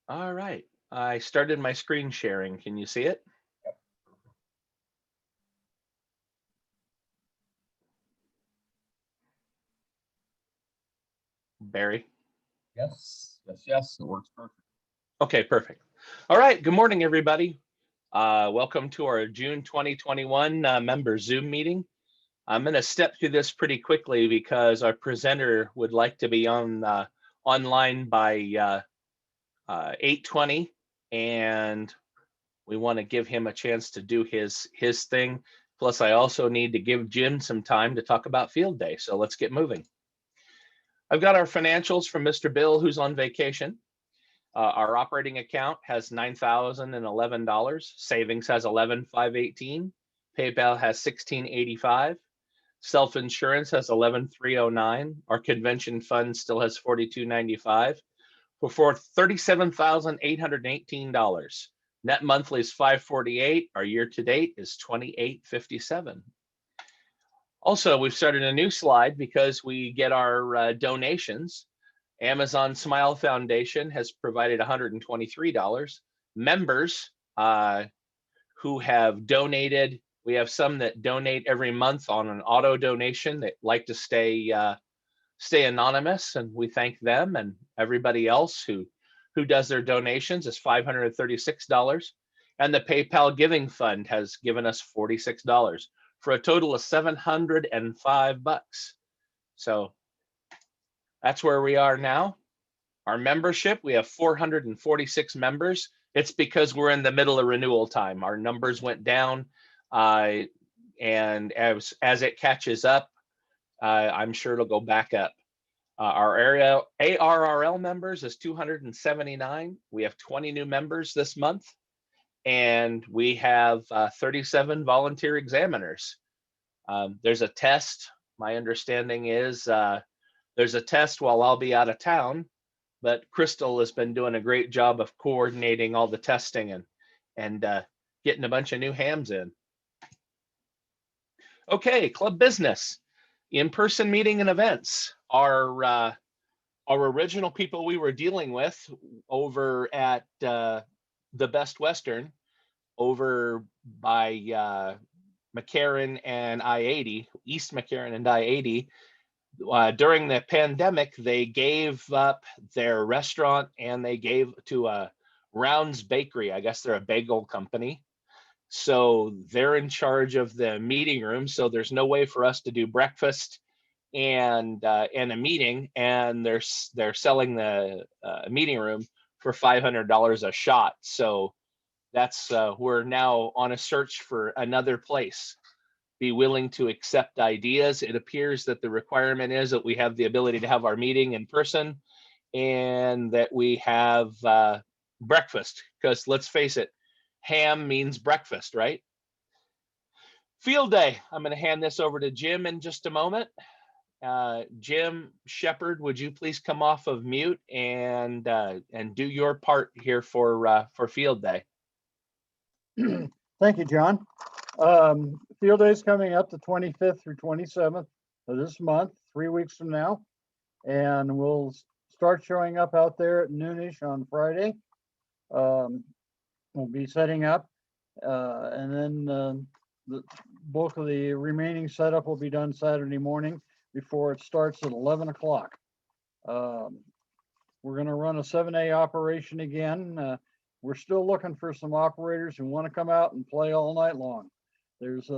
All right. I started my screen sharing. Can you see it? Barry? Yes. It works perfect. Okay, perfect. All right. Good morning, everybody. Welcome to our June 2021 member Zoom meeting. I'm going to step through this pretty quickly because our presenter would like to be online by 8:20, and we want to give him a chance to do his thing. Plus, I also need to give Jim some time to talk about field day. So let's get moving. I've got our financials from Mr. Bill, who's on vacation. Our operating account has $9,011. Savings has 11,518. PayPal has 1685. Self-insurance has 11,309. Our convention fund still has 4295 for $37,818. Net monthly is 548. Our year to date is 2857. Also, we've started a new slide because we get our donations. Amazon Smile Foundation has provided $123. Members who have donated, we have some that donate every month on an auto donation that like to stay anonymous, and we thank them. And everybody else who does their donations is $536. And the PayPal Giving Fund has given us $46 for a total of $705. So that's where we are now. Our membership, we have 446 members. It's because we're in the middle of renewal time. Our numbers went down, and as it catches up, I'm sure it'll go back up. Our area ARRL members is 279. We have 20 new members this month, and we have 37 volunteer examiners. There's a test. My understanding is there's a test while I'll be out of town, but Crystal has been doing a great job of coordinating all the testing and getting a bunch of new hams in. Okay, club business, in-person meeting and events. Our original people we were dealing with over at the Best Western over by McCarran and I-80, East McCarran and I-80. During the pandemic, they gave up their restaurant and they gave to Rounds Bakery. I guess they're a bagel company. So they're in charge of the meeting room. So there's no way for us to do breakfast and a meeting, and they're selling the meeting room for $500 a shot. So that's we're now on a search for another place. Be willing to accept ideas. It appears that the requirement is that we have the ability to have our meeting in person and that we have breakfast, because let's face it, ham means breakfast, right? Field day. I'm going to hand this over to Jim in just a moment. Jim Shepard, would you please come off of mute and do your part here for field day? Thank you, John. Field day is coming up the 25th through 27th of this month, 3 weeks from now, and we'll start showing up out there at noonish on Friday. We'll be setting up, and then the bulk of the remaining setup will be done Saturday morning before it starts at 11 o'clock. We're going to run a 7A operation again. We're still looking for some operators who want to come out and play all night long. There's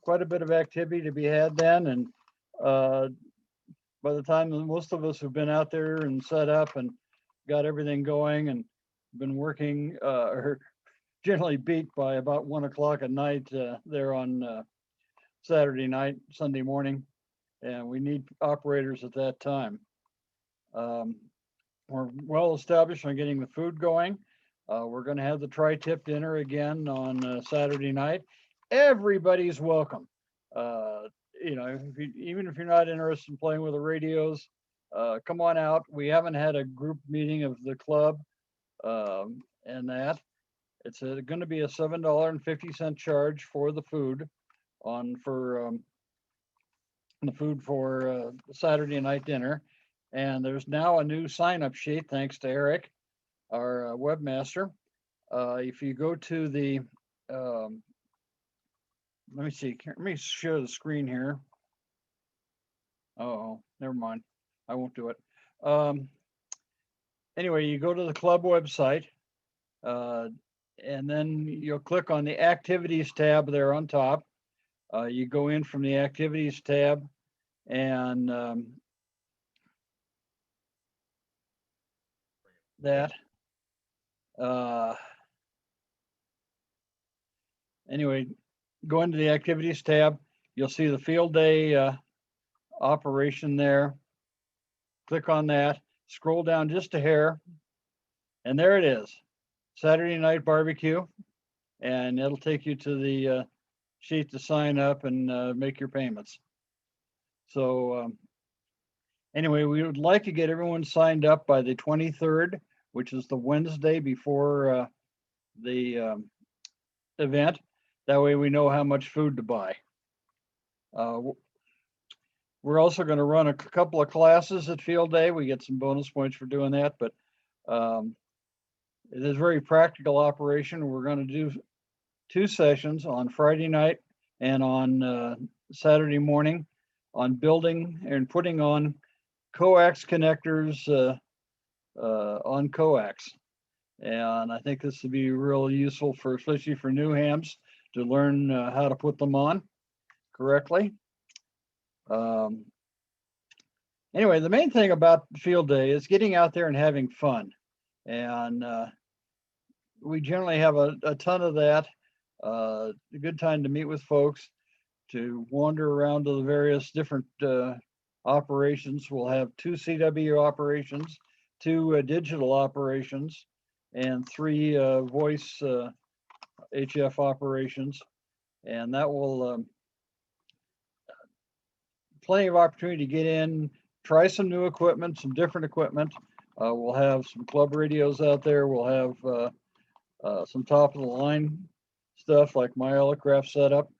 quite a bit of activity to be had then, and by the time most of us have been out there and set up and got everything going and been working, or generally beat by about 1 o'clock at night there on Saturday night, Sunday morning, and we need operators at that time. We're well established on getting the food going. We're going to have the tri-tip dinner again on Saturday night. Everybody's welcome. Even if you're not interested in playing with the radios, come on out. We haven't had a group meeting of the club, and that it's going to be a $7.50 charge for the food for Saturday night dinner. And there's now a new sign-up sheet, thanks to Eric. our webmaster. If you go to the, let me see, let me share the screen here. Oh, never mind. I won't do it. Anyway, you go to the club website, and then you'll click on the activities tab there on top. You go in from the activities tab and that. Anyway, go into the activities tab. You'll see the field day operation there. Click on that. Scroll down just a hair, and there it is. Saturday night barbecue, and it'll take you to the sheet to sign up and make your payments. So anyway, we would like to get everyone signed up by the 23rd, which is the Wednesday before the event. That way we know how much food to buy. We're also going to run a couple of classes at Field Day. We get some bonus points for doing that, but it is a very practical operation. We're going to do 2 sessions on Friday night and on Saturday morning on building and putting on coax connectors on coax. And I think this would be real useful for, especially for new hams, to learn how to put them on correctly. Anyway, the main thing about Field Day is getting out there and having fun. And we generally have a ton of that. A good time to meet with folks, to wander around to the various different operations. We'll have 2 CW operations, 2 digital operations, and 3 voice HF operations. And that will plenty of opportunity to get in, try some new equipment, some different equipment. We'll have some club radios out there. We'll have some top of the line stuff like my Elecraft setup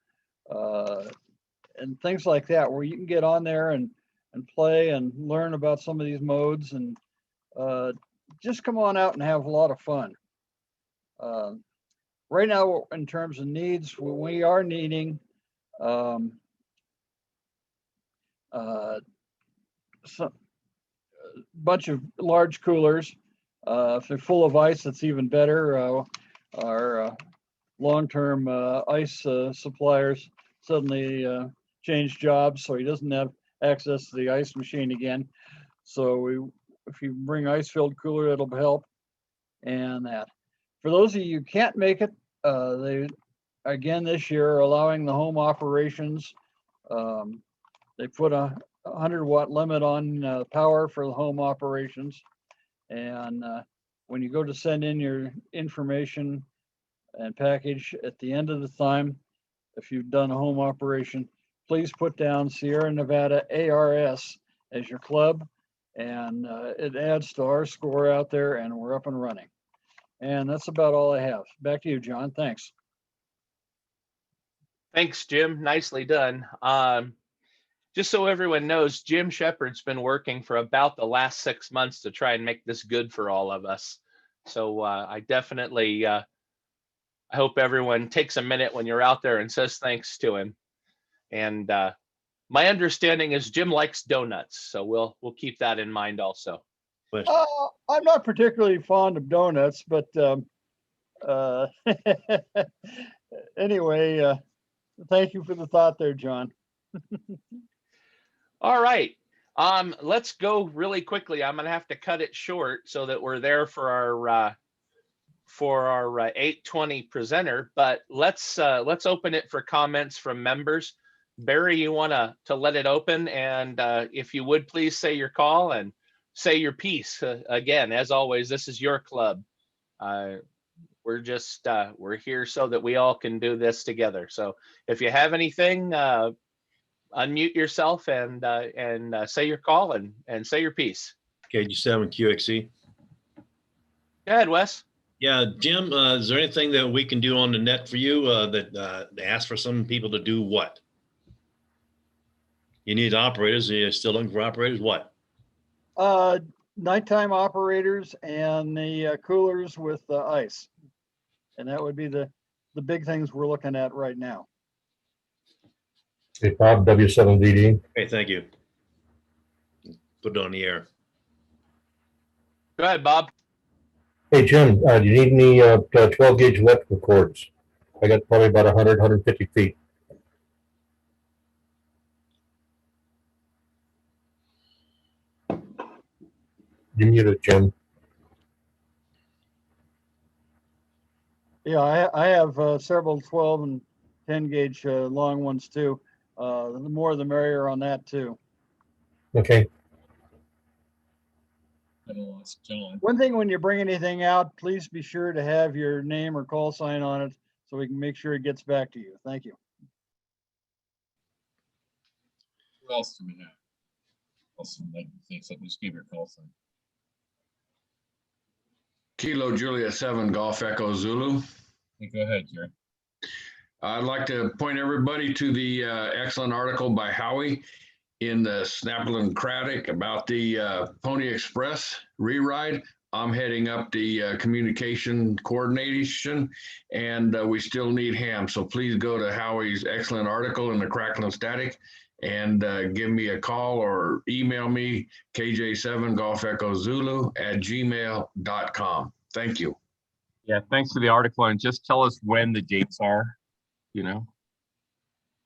and things like that, where you can get on there and play and learn about some of these modes, and just come on out and have a lot of fun. Right now, in terms of needs, we are needing some bunch of large coolers. If they're full of ice, that's even better. Our long-term ice suppliers suddenly changed jobs, so he doesn't have access to the ice machine again. So if you bring ice-filled cooler, it'll help. And that. For those of you who can't make it, they again this year are allowing the home operations. They put a 100-watt limit on power for the home operations. And when you go to send in your information and package at the end of the time, if you've done a home operation, please put down Sierra Nevada ARS as your club, and it adds to our score out there, and we're up and running. And that's about all I have. Back to you, John. Thanks. Thanks, Jim. Nicely done. Just so everyone knows, Jim Shepard's been working for about the last 6 months to try and make this good for all of us. So I definitely I hope everyone takes a minute when you're out there and says thanks to him. And my understanding is Jim likes donuts, so we'll keep that in mind also. I'm not particularly fond of donuts, but anyway, thank you for the thought there, John. All right. Let's go really quickly. I'm gonna have to cut it short so that we're there for our 8:20 presenter. But let's open it for comments from members. Barry, you want to let it open, and if you would please say your call and say your piece. Again, as always, this is your club. We're just we're here so that we all can do this together. So if you have anything, unmute yourself and say your call and say your piece. KG7 QXE. Go ahead, Wes. Yeah, Jim, is there anything that we can do on the net for you that ask for some people to do what? You need operators. You're still looking for operators. What? nighttime operators and the coolers with ice. And that would be the big things we're looking at right now. Okay, Bob, W7VD. Hey, thank you. Put it on the air. Go ahead, Bob. Hey, Jim, do you need any 12 gauge electrical cords? I got probably about 100, 150 feet. You muted, Jim. Yeah, I have several 12 and 10 gauge long ones too. The more the merrier on that too. Okay, I lost John. One thing, when you bring anything out, please be sure to have your name or call sign on it so we can make sure it gets back to you. Thank you. Who else do we have? Also, like, think something, just give your call sign. Kilo Julia 7 Golf Echo Zulu. Hey, go ahead, Jerry. I'd like to point everybody to the excellent article by Howie in the Snapland Craddock about the Pony Express reride. I'm heading up the communication coordination, and we still need ham. So please go to Howie's excellent article in the Crackling Static and give me a call or email me, KJ7 Golf Echo Zulu @gmail.com. Thank you. Yeah, thanks for the article, and just tell us when the dates are, you know?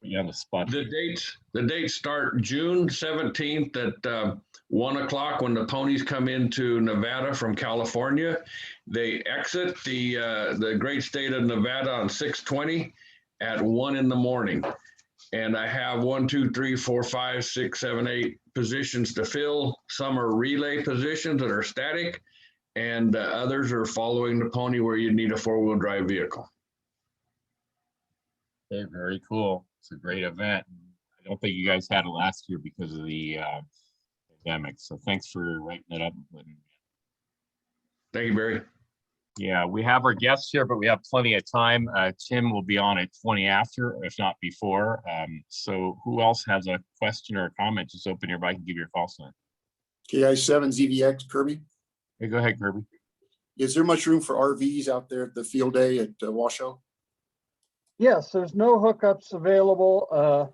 Put you on the spot. The dates start June 17th at 1 o'clock when the ponies come into Nevada from California. They exit the great state of Nevada on 6/20 at 1 in the morning. And I have 1, 2, 3, 4, 5, 6, 7, 8 positions to fill. Some are relay positions that are static, and others are following the pony where you need a 4-wheel drive vehicle. Okay, very cool. It's a great event. I don't think you guys had it last year because of the pandemic. So thanks for writing it up. Thank you, Barry. Yeah, we have our guests here, but we have plenty of time. Tim will be on at 20 after, if not before. So who else has a question or a comment? Just open your mic and give your call sign. KI7 ZDX, Kirby. Hey, go ahead, Kirby. Is there much room for RVs out there at the field day at Washoe? Yes, there's no hookups available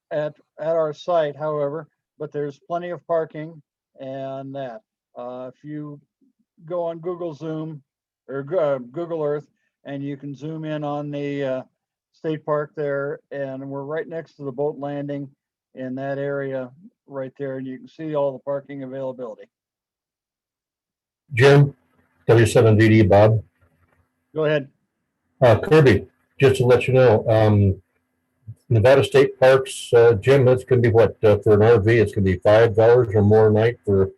at our site, however, but there's plenty of parking and that. If you go on Google Zoom or Google Earth, and you can zoom in on the state park there, and we're right next to the boat landing in that area right there, and you can see all the parking availability. Jim, W7VD, Bob. Go ahead. Kirby, just to let you know, Nevada State Parks, Jim, that's gonna be what, for an RV, it's gonna be $5 or more a night for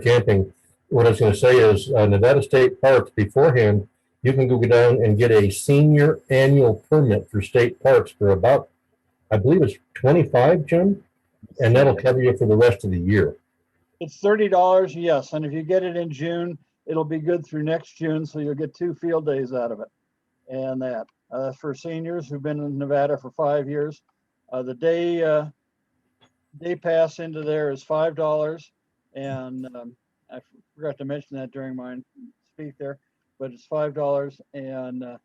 camping. What I was gonna say is, Nevada State Parks beforehand, you can go down and get a senior annual permit for state parks for about, I believe it's 25, Jim? And that'll cover you for the rest of the year. It's $30, yes, and if you get it in June, it'll be good through next June, so you'll get 2 field days out of it. And that, for seniors who've been in Nevada for 5 years, the day pass into there is $5, and I forgot to mention that during my speak there, but it's $5, and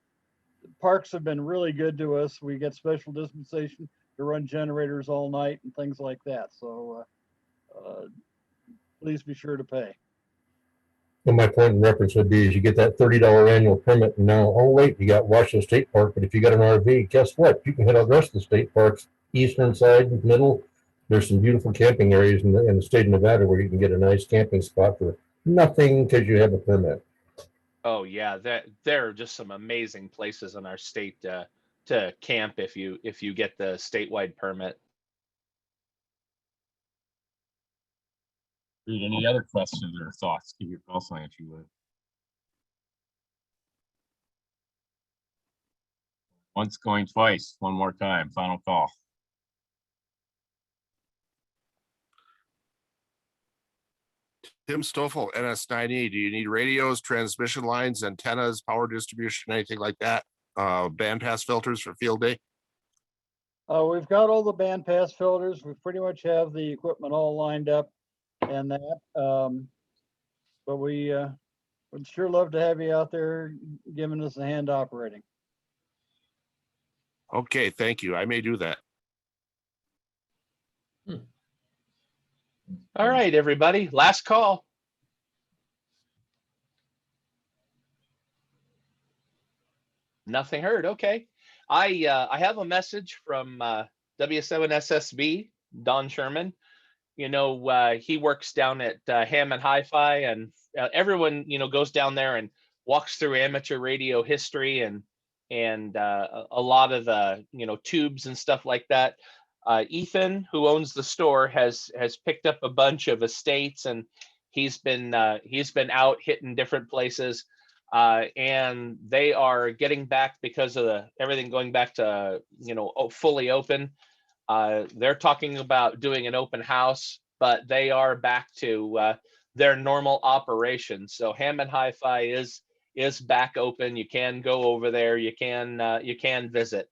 parks have been really good to us. We get special dispensation to run generators all night and things like that, so please be sure to pay. And my point of reference would be is you get that $30 annual permit, and now, oh wait, you got Washington State Park, but if you got an RV, guess what? You can hit out the rest of the state parks, eastern side, middle. There's some beautiful camping areas in the state of Nevada where you can get a nice camping spot for nothing because you have a permit. Oh yeah, there are just some amazing places in our state to camp if you get the statewide permit. Any other questions or thoughts? Give your call sign if you would. Once going twice, one more time, final call. Tim Stoffel, NS90. Do you need radios, transmission lines, antennas, power distribution, anything like that? Bandpass filters for field day? We've got all the bandpass filters. We pretty much have the equipment all lined up and that. but we would sure love to have you out there giving us a hand operating. Okay, thank you. I may do that. All right, everybody, last call. Nothing heard. Okay. I have a message from W7SSB, Don Sherman. You know, he works down at Hammond Hi-Fi, and everyone, you know, goes down there and walks through amateur radio history and a lot of the, you know, tubes and stuff like that. Ethan, who owns the store, has picked up a bunch of estates, and he's been out hitting different places. And they are getting back because of everything going back to, you know, fully open. They're talking about doing an open house, but they are back to their normal operations. So Hammond Hi-Fi is back open. You can go over there. You can visit.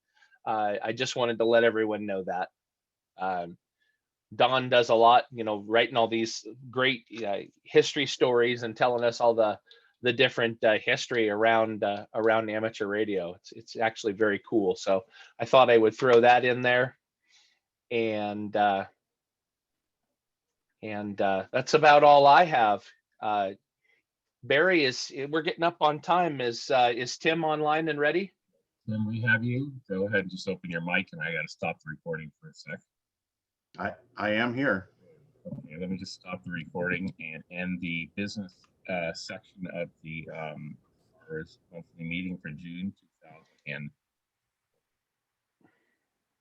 I just wanted to let everyone know that. Don does a lot, you know, writing all these great history stories and telling us all the different history around amateur radio. It's actually very cool. So I thought I would throw that in there. And that's about all I have. Barry, we're getting up on time. Is Tim online and ready? Tim, we have you. Go ahead and just open your mic, and I got to stop the recording for a sec. I am here. Okay, let me just stop the recording and end the business section of the monthly meeting for June 2020.